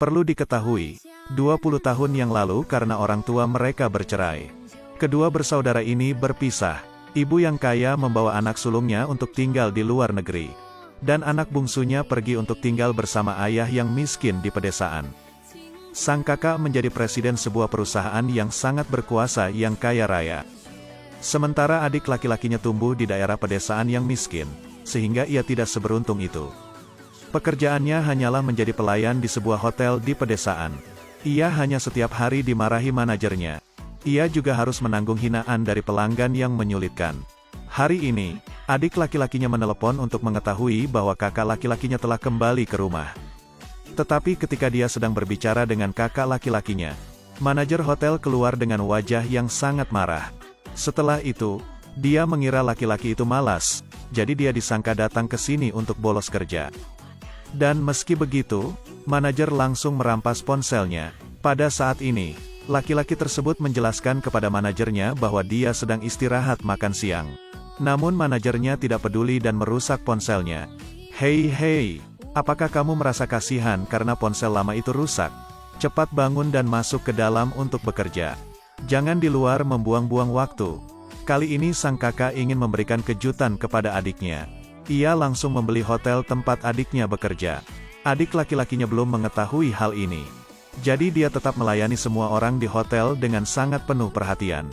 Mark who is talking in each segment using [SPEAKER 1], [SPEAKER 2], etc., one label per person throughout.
[SPEAKER 1] Perlu diketahui, 20 tahun yang lalu karena orang tua mereka bercerai. Kedua bersaudara ini berpisah. Ibu yang kaya membawa anak sulungnya untuk tinggal di luar negeri. Dan anak bungsunya pergi untuk tinggal bersama ayah yang miskin di pedesaan. Sang kakak menjadi presiden sebuah perusahaan yang sangat berkuasa yang kaya raya. Sementara adik laki-lakinya tumbuh di daerah pedesaan yang miskin, sehingga ia tidak seberuntung itu. Pekerjaannya hanyalah menjadi pelayan di sebuah hotel di pedesaan. Ia hanya setiap hari dimarahi manajernya. Ia juga harus menanggung hinaan dari pelanggan yang menyulitkan. Hari ini, adik laki-lakinya menelepon untuk mengetahui bahwa kakak laki-lakinya telah kembali ke rumah. Tetapi ketika dia sedang berbicara dengan kakak laki-lakinya, manajer hotel keluar dengan wajah yang sangat marah. Setelah itu, dia mengira laki-laki itu malas, jadi dia disangka datang ke sini untuk bolos kerja. Dan meski begitu, manajer langsung merampas ponselnya. Pada saat ini, laki-laki tersebut menjelaskan kepada manajernya bahwa dia sedang istirahat makan siang. Namun manajernya tidak peduli dan merusak ponselnya. Hei, apakah kamu merasa kasihan karena ponsel lama itu rusak? Cepat bangun dan masuk ke dalam untuk bekerja. Jangan di luar membuang-buang waktu. Kali ini sang kakak ingin memberikan kejutan kepada adiknya. Ia langsung membeli hotel tempat adiknya bekerja. Adik laki-lakinya belum mengetahui hal ini. Jadi dia tetap melayani semua orang di hotel dengan sangat penuh perhatian.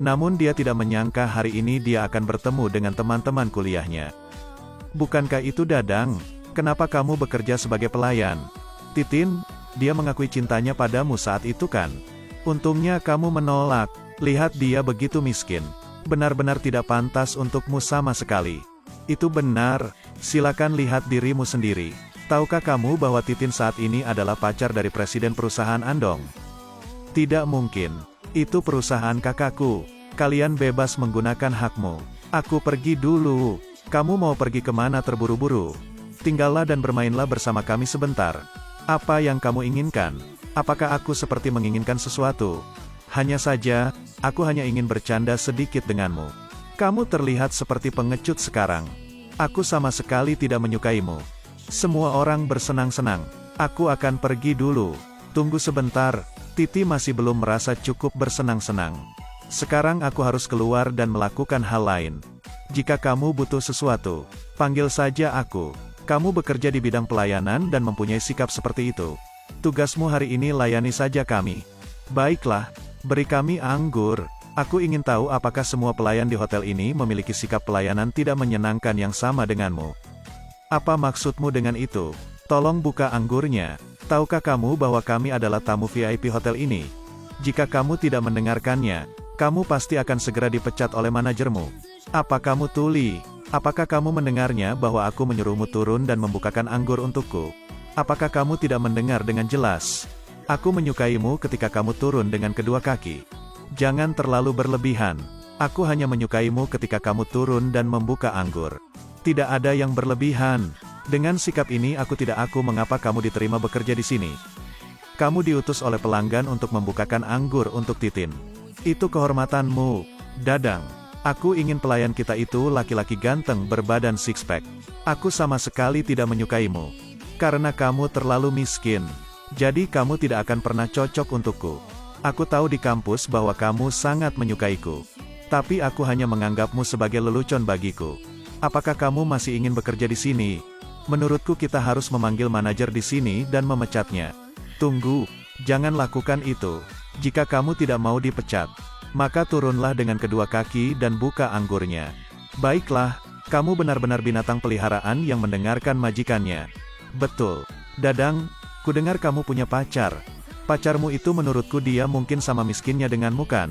[SPEAKER 1] Namun dia tidak menyangka hari ini dia akan bertemu dengan teman-teman kuliahnya. Bukankah itu Dadang? Kenapa kamu bekerja sebagai pelayan? Titin, dia mengakui cintanya padamu saat itu kan? Untungnya kamu menolak. Lihat dia begitu miskin. Benar-benar tidak pantas untukmu sama sekali. Itu benar. Silakan lihat dirimu sendiri. Tahukah kamu bahwa Titin saat ini adalah pacar dari presiden perusahaan Andong? Tidak mungkin. Itu perusahaan kakakku. Kalian bebas menggunakan hakmu. Aku pergi dulu. Kamu mau pergi kemana terburu-buru? Tinggallah dan bermainlah bersama kami sebentar. Apa yang kamu inginkan? Apakah aku seperti menginginkan sesuatu? Hanya saja, aku hanya ingin bercanda sedikit denganmu. Kamu terlihat seperti pengecut sekarang. Aku sama sekali tidak menyukaimu. Semua orang bersenang-senang. Aku akan pergi dulu. Tunggu sebentar, Titi masih belum merasa cukup bersenang-senang. Sekarang aku harus keluar dan melakukan hal lain. Jika kamu butuh sesuatu, panggil saja aku. Kamu bekerja di bidang pelayanan dan mempunyai sikap seperti itu. Tugasmu hari ini layani saja kami. Baiklah, beri kami anggur. Aku ingin tahu apakah semua pelayan di hotel ini memiliki sikap pelayanan tidak menyenangkan yang sama denganmu. Apa maksudmu dengan itu? Tolong buka anggurnya. Tahukah kamu bahwa kami adalah tamu VIP hotel ini? Jika kamu tidak mendengarkannya, kamu pasti akan segera dipecat oleh manajermu. Apa kamu tuli? Apakah kamu mendengarnya bahwa aku menyuruhmu turun dan membukakan anggur untukku? Apakah kamu tidak mendengar dengan jelas? Aku menyukaimu ketika kamu turun dengan kedua kaki. Jangan terlalu berlebihan. Aku hanya menyukaimu ketika kamu turun dan membuka anggur. Tidak ada yang berlebihan. Dengan sikap ini aku mengapa kamu diterima bekerja di sini. Kamu diutus oleh pelanggan untuk membukakan anggur untuk Titin. Itu kehormatanmu, Dadang. Aku ingin pelayan kita itu laki-laki ganteng berbadan six-pack. Aku sama sekali tidak menyukaimu. Karena kamu terlalu miskin. Jadi kamu tidak akan pernah cocok untukku. Aku tahu di kampus bahwa kamu sangat menyukaiku. Tapi aku hanya menganggapmu sebagai lelucon bagiku. Apakah kamu masih ingin bekerja di sini? Menurutku kita harus memanggil manajer di sini dan memecatnya. Tunggu, jangan lakukan itu. Jika kamu tidak mau dipecat, maka turunlah dengan kedua kaki dan buka anggurnya. Baiklah, kamu benar-benar binatang peliharaan yang mendengarkan majikannya. Betul. Dadang, kudengar kamu punya pacar. Pacarmu itu menurutku dia mungkin sama miskinnya denganmu kan?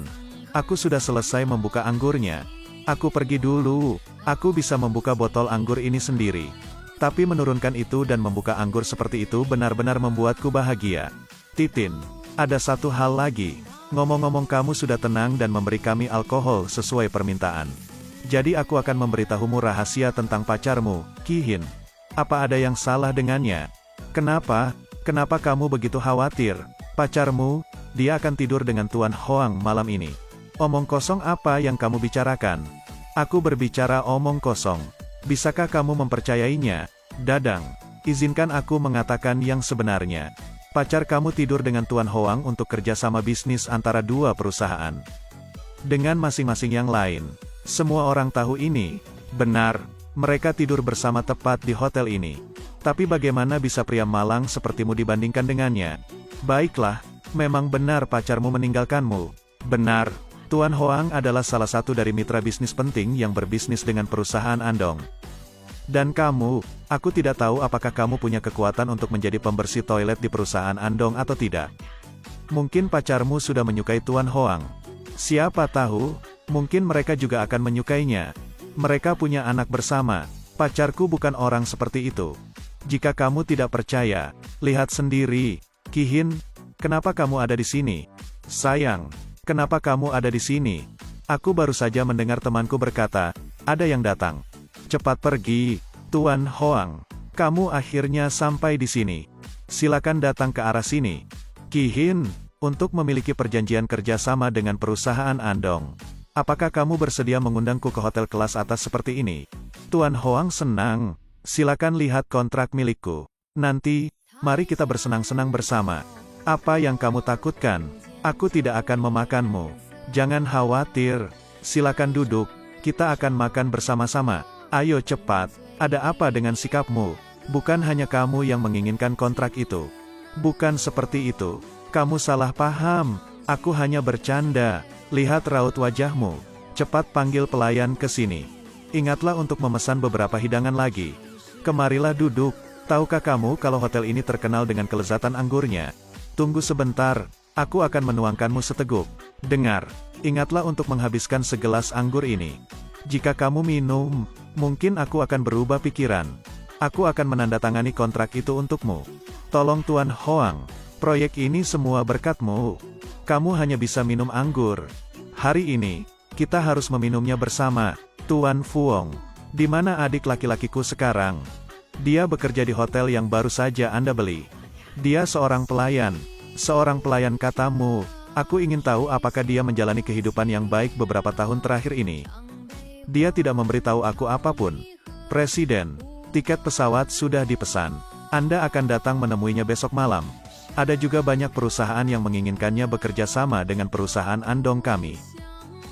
[SPEAKER 1] Aku sudah selesai membuka anggurnya. Aku pergi dulu. Aku bisa membuka botol anggur ini sendiri. Tapi menurunkan itu dan membuka anggur seperti itu benar-benar membuatku bahagia. Titin, ada satu hal lagi. Ngomong-ngomong kamu sudah tenang dan memberi kami alkohol sesuai permintaan. Jadi aku akan memberitahumu rahasia tentang pacarmu, Kihin. Apa ada yang salah dengannya? Kenapa? Kenapa kamu begitu khawatir? Pacarmu, dia akan tidur dengan Tuan Hoang malam ini. Omong kosong apa yang kamu bicarakan? Aku berbicara omong kosong. Bisakah kamu mempercayainya? Dadang, izinkan aku mengatakan yang sebenarnya. Pacar kamu tidur dengan Tuan Hoang untuk kerjasama bisnis antara dua perusahaan. Dengan masing-masing yang lain. Semua orang tahu ini. Benar, mereka tidur bersama tepat di hotel ini. Tapi bagaimana bisa pria malang sepertimu dibandingkan dengannya? Baiklah, memang benar pacarmu meninggalkanmu. Benar, Tuan Hoang adalah salah satu dari mitra bisnis penting yang berbisnis dengan perusahaan Andong. Dan kamu, aku tidak tahu apakah kamu punya kekuatan untuk menjadi pembersih toilet di perusahaan Andong atau tidak. Mungkin pacarmu sudah menyukai Tuan Hoang. Siapa tahu, mungkin mereka juga akan menyukainya. Mereka punya anak bersama. Pacarku bukan orang seperti itu. Jika kamu tidak percaya, lihat sendiri. Ki-hin, kenapa kamu ada di sini? Sayang, kenapa kamu ada di sini? Aku baru saja mendengar temanku berkata, ada yang datang. Cepat pergi, Tuan Hoang. Kamu akhirnya sampai di sini. Silakan datang ke arah sini. Ki-hin, untuk memiliki perjanjian kerjasama dengan perusahaan Andong. Apakah kamu bersedia mengundangku ke hotel kelas atas seperti ini? Tuan Hoang senang. Silakan lihat kontrak milikku. Nanti, mari kita bersenang-senang bersama. Apa yang kamu takutkan? Aku tidak akan memakanmu. Jangan khawatir. Silakan duduk. Kita akan makan bersama-sama. Ayo cepat, ada apa dengan sikapmu? Bukan hanya kamu yang menginginkan kontrak itu. Bukan seperti itu. Kamu salah paham. Aku hanya bercanda. Lihat raut wajahmu. Cepat panggil pelayan ke sini. Ingatlah untuk memesan beberapa hidangan lagi. Kemarilah duduk. Tahukah kamu kalau hotel ini terkenal dengan kelezatan anggurnya? Tunggu sebentar, aku akan menuangkanmu seteguk. Dengar, ingatlah untuk menghabiskan segelas anggur ini. Jika kamu minum, mungkin aku akan berubah pikiran. Aku akan menandatangani kontrak itu untukmu. Tolong Tuan Hoang, proyek ini semua berkatmu. Kamu hanya bisa minum anggur. Hari ini, kita harus meminumnya bersama. Tuan Fuong, di mana adik laki-lakiku sekarang? Dia bekerja di hotel yang baru saja Anda beli. Dia seorang pelayan. Seorang pelayan katamu. Aku ingin tahu apakah dia menjalani kehidupan yang baik beberapa tahun terakhir ini. Dia tidak memberitahu aku apapun. Presiden, tiket pesawat sudah dipesan. Anda akan datang menemuinya besok malam. Ada juga banyak perusahaan yang menginginkannya bekerja sama dengan perusahaan Andong kami.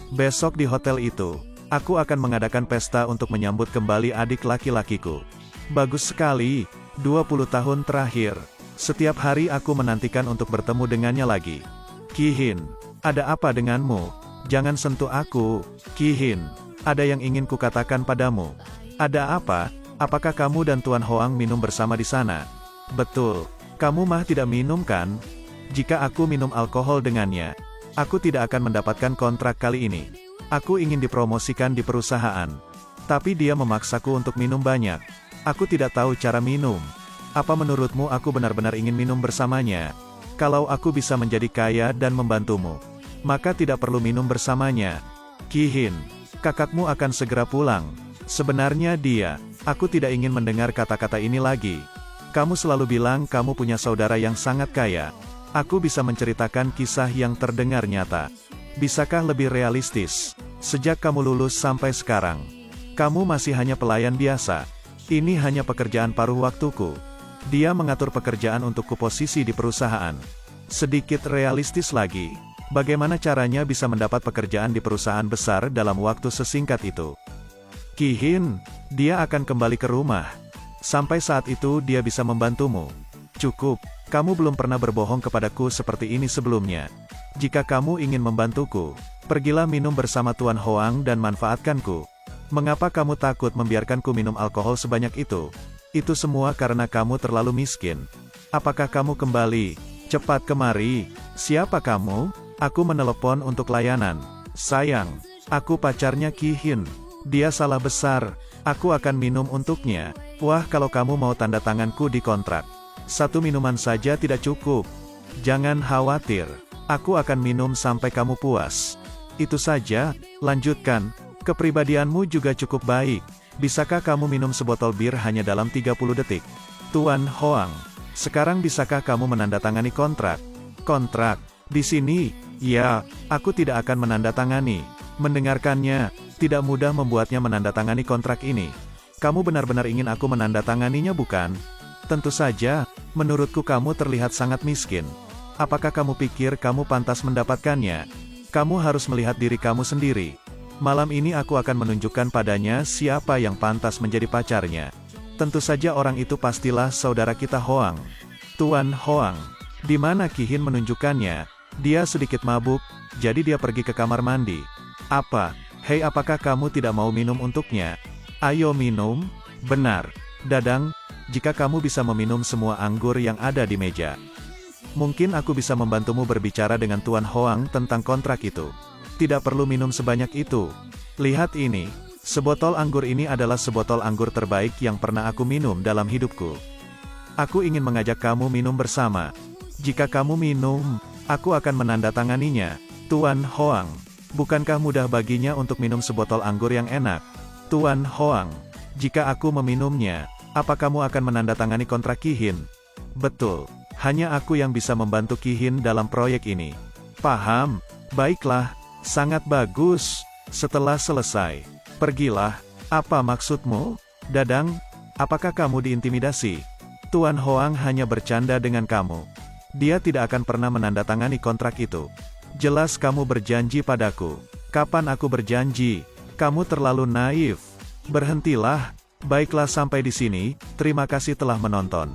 [SPEAKER 1] Besok di hotel itu, aku akan mengadakan pesta untuk menyambut kembali adik laki-lakiku. Bagus sekali, 20 tahun terakhir. Setiap hari aku menantikan untuk bertemu dengannya lagi. Ki-hin, ada apa denganmu? Jangan sentuh aku, Ki-hin. Ada yang ingin kukatakan padamu. Ada apa? Apakah kamu dan Tuan Hoang minum bersama di sana? Betul. Kamu mah tidak minum kan? Jika aku minum alkohol dengannya, aku tidak akan mendapatkan kontrak kali ini. Aku ingin dipromosikan di perusahaan. Tapi dia memaksaku untuk minum banyak. Aku tidak tahu cara minum. Apa menurutmu aku benar-benar ingin minum bersamanya? Kalau aku bisa menjadi kaya dan membantumu, maka tidak perlu minum bersamanya. Ki-hin, kakakmu akan segera pulang. Sebenarnya aku tidak ingin mendengar kata-kata ini lagi. Kamu selalu bilang kamu punya saudara yang sangat kaya. Aku bisa menceritakan kisah yang terdengar nyata. Bisakah lebih realistis? Sejak kamu lulus sampai sekarang, kamu masih hanya pelayan biasa. Ini hanya pekerjaan paruh waktuku. Dia mengatur pekerjaan untukku posisi di perusahaan. Sedikit realistis lagi. Bagaimana caranya bisa mendapat pekerjaan di perusahaan besar dalam waktu sesingkat itu? Ki-hin, dia akan kembali ke rumah. Sampai saat itu dia bisa membantumu. Cukup, kamu belum pernah berbohong kepadaku seperti ini sebelumnya. Jika kamu ingin membantuku, pergilah minum bersama Tuan Hoang dan manfaatkanku. Mengapa kamu takut membiarkanku minum alkohol sebanyak itu? Itu semua karena kamu terlalu miskin. Apakah kamu kembali? Cepat kemari. Siapa kamu? Aku menelepon untuk layanan. Sayang, aku pacarnya Ki-hin. Dia salah besar. Aku akan minum untuknya. Wah, kalau kamu mau tanda tanganku di kontrak. Satu minuman saja tidak cukup. Jangan khawatir. Aku akan minum sampai kamu puas. Itu saja, lanjutkan. Kepribadianmu juga cukup baik. Bisakah kamu minum sebotol bir hanya dalam 30 detik? Tuan Hoang, sekarang bisakah kamu menandatangani kontrak? Kontrak? Di sini? Ya, aku tidak akan menandatangani. Mendengarkannya, tidak mudah membuatnya menandatangani kontrak ini. Kamu benar-benar ingin aku menandatanganinya bukan? Tentu saja, Menurutku kamu terlihat sangat miskin. Apakah kamu pikir kamu pantas mendapatkannya? Kamu harus melihat diri kamu sendiri. Malam ini aku akan menunjukkan padanya siapa yang pantas menjadi pacarnya. Tentu saja orang itu pastilah saudara kita Hoang. Tuan Hoang. Di mana Qi Hin menunjukkannya? Dia sedikit mabuk, jadi dia pergi ke kamar mandi. Apa? Hei, apakah kamu tidak mau minum untuknya? Ayo minum. Benar. Dadang, jika kamu bisa meminum semua anggur yang ada di meja. Mungkin aku bisa membantumu berbicara dengan Tuan Hoang tentang kontrak itu. Tidak perlu minum sebanyak itu. Lihat ini. Sebotol anggur ini adalah sebotol anggur terbaik yang pernah aku minum dalam hidupku. Aku ingin mengajak kamu minum bersama. Jika kamu minum, aku akan menandatanganinya. Tuan Hoang. Bukankah mudah baginya untuk minum sebotol anggur yang enak? Tuan Hoang. Jika aku meminumnya, apa kamu akan menandatangani kontrak Qi Hin? Betul. Hanya aku yang bisa membantu Qi Hin dalam proyek ini. Paham? Baiklah. Sangat bagus. Setelah selesai, pergilah. Apa maksudmu? Dadang, apakah kamu diintimidasi? Tuan Hoang hanya bercanda dengan kamu. Dia tidak akan pernah menandatangani kontrak itu. Jelas kamu berjanji padaku. Kapan aku berjanji? Kamu terlalu naif. Berhentilah. Baiklah, sampai di sini. Terima kasih telah menonton.